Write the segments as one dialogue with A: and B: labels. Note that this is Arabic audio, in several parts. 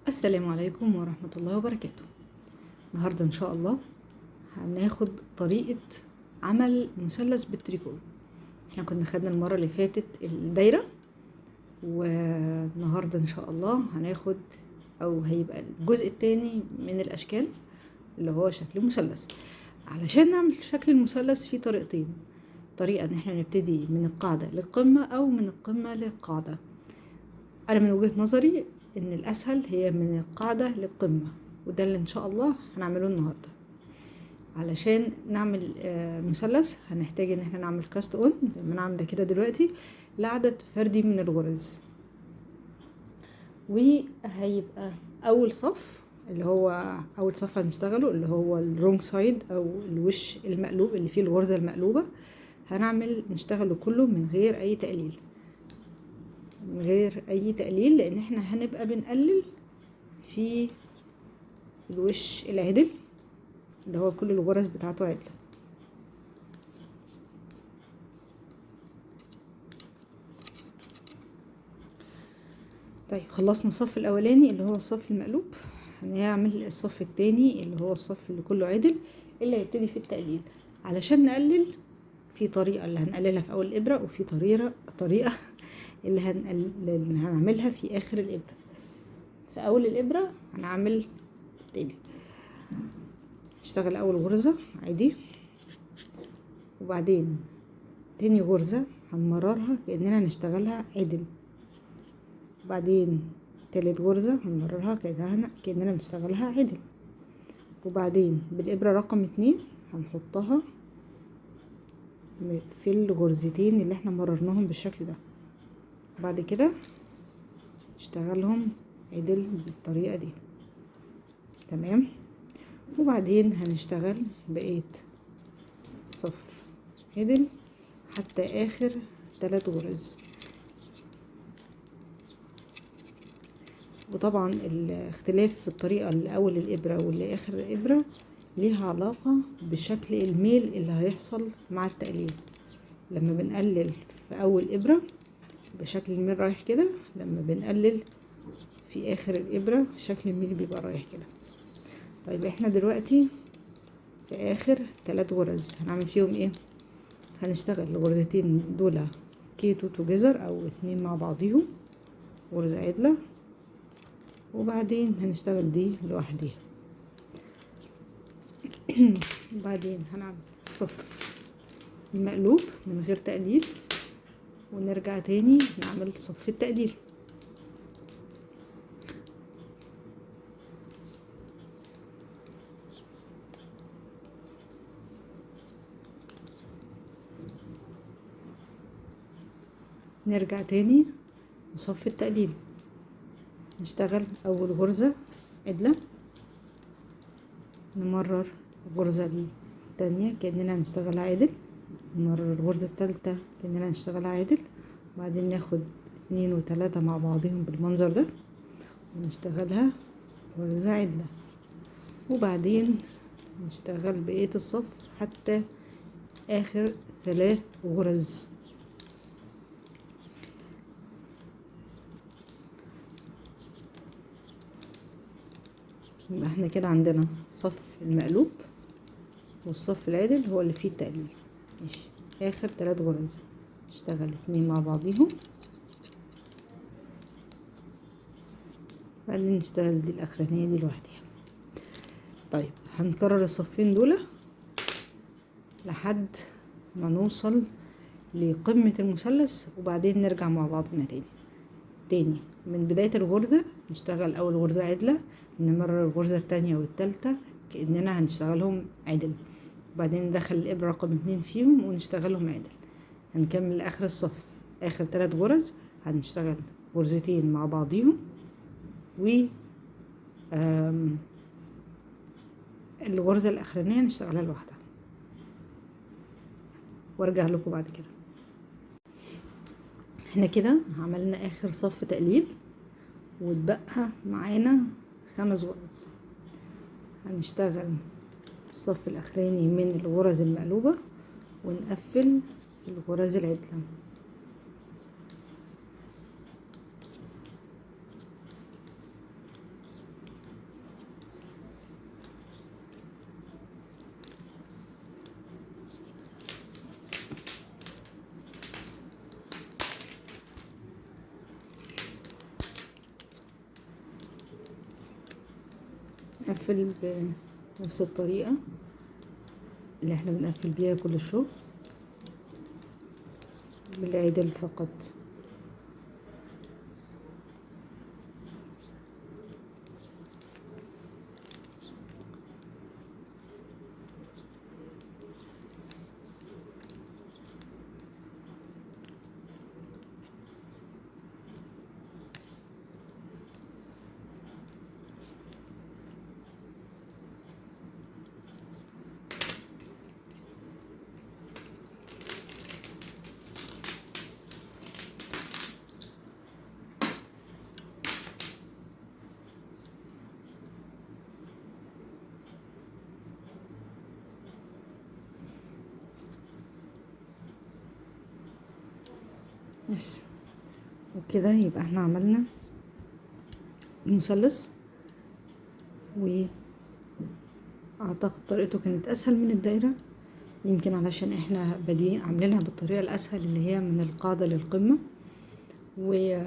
A: السلام عليكم ورحمة الله وبركاته. النهاردة إن شاء الله هناخد طريقة عمل مثلث بالتريكو. احنا كنا خدنا المرة اللي فاتت الدايرة، والنهاردة إن شاء الله هناخد أو هيبقى الجزء التاني من الأشكال اللي هو شكل مثلث. علشان نعمل شكل المثلث في طريقتين، طريقة إن احنا نبتدي من القاعدة للقمة أو من القمة للقاعدة. أنا من وجهة نظري ان الاسهل هي من القاعدة للقمة، وده اللي ان شاء الله هنعمله النهاردة. علشان نعمل مثلث هنحتاج ان احنا نعمل كاست اون زي ما انا عامله كده دلوقتي لعدد فردي من الغرز، وهيبقى اول صف اللي هو اول صف هنشتغله اللي هو الرونج سايد او الوش المقلوب اللي فيه الغرزة المقلوبة. نشتغله كله من غير اي تقليل، لان احنا هنبقى بنقلل في الوش العدل اللي هو كل الغرز بتاعته عدلة. طيب خلصنا الصف الاولاني اللي هو الصف المقلوب، هنعمل الصف التاني اللي هو الصف اللي كله عدل اللي هيبتدي في التقليل. علشان نقلل في طريقة اللي هنقللها في اول الابرة، وفي طريقة اللي هنعملها في اخر الابرة. في اول الابرة هنعمل تاني، نشتغل اول غرزة عادي، وبعدين تاني غرزة هنمررها كأننا نشتغلها عدل، وبعدين تالت غرزة هنمررها كأننا نشتغلها عدل، وبعدين بالإبرة رقم 2 هنحطها في الغرزتين اللي احنا مررناهم بالشكل ده، بعد كده نشتغلهم عدل بالطريقة دي. تمام، وبعدين هنشتغل بقية الصف عدل حتى آخر 3 غرز. وطبعا الاختلاف في الطريقة اللي أول الإبرة واللي آخر الإبرة ليها علاقة بشكل الميل اللي هيحصل مع التقليل. لما بنقلل في أول إبرة بشكل الميل رايح كده، لما بنقلل في آخر الإبرة شكل الميل بيبقى رايح كده. طيب احنا دلوقتي في آخر 3 غرز هنعمل فيهم ايه؟ هنشتغل الغرزتين دول كيتو توجذر أو 2 مع بعضيهم غرزة عدلة، وبعدين هنشتغل دي لوحديها. وبعدين هنعمل الصف المقلوب من غير تقليل، ونرجع تاني نعمل صف التقليل. نرجع تاني لصف التقليل، نشتغل اول غرزة عدلة، نمرر الغرزة التانية كأننا هنشتغلها عدل، نمرر الغرزة التالتة كأننا هنشتغلها عدل، وبعدين ناخد 2 و3 مع بعضهم بالمنظر ده ونشتغلها غرزة عدلة، وبعدين نشتغل بقية الصف حتى آخر 3 غرز. يبقى احنا كده عندنا صف المقلوب والصف العدل هو اللي فيه التقليل. ماشي، اخر 3 غرز نشتغل 2 مع بعضيهم، بعدين نشتغل دي الاخرانية دي لوحدها. طيب هنكرر الصفين دول لحد ما نوصل لقمة المثلث، وبعدين نرجع مع بعضنا تاني من بداية الغرزة. نشتغل أول غرزة عدلة، نمرر الغرزة التانية والتالتة كأننا هنشتغلهم عدل، وبعدين ندخل الإبرة رقم 2 فيهم ونشتغلهم عدل. هنكمل آخر الصف آخر 3 غرز هنشتغل غرزتين مع بعضيهم، و الغرزة الأخرانية نشتغلها لوحدها، وارجع لكم بعد كده. احنا كده عملنا آخر صف تقليل، واتبقى معانا 5 غرز. هنشتغل الصف الاخراني من الغرز المقلوبة ونقفل الغرز العدلة. نقفل بنفس الطريقة اللي احنا بنقفل بيها كل الشغل، بالعدل فقط. بس وكده يبقى احنا عملنا المثلث، واعتقد طريقته كانت اسهل من الدايرة، يمكن علشان احنا بادئين عاملينها بالطريقة الاسهل اللي هي من القاعدة للقمة. و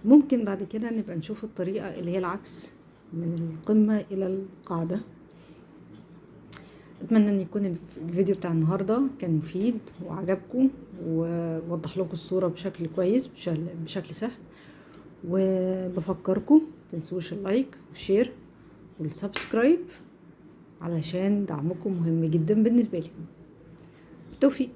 A: ممكن بعد كده نبقى نشوف الطريقة اللي هي العكس، من القمة الى القاعدة. اتمنى ان يكون الفيديو بتاع النهاردة كان مفيد وعجبكم، ووضح لكم الصورة بشكل كويس، بشكل سهل. وبفكركم متنسوش اللايك والشير والسبسكرايب، علشان دعمكم مهم جدا بالنسبة لي. بالتوفيق.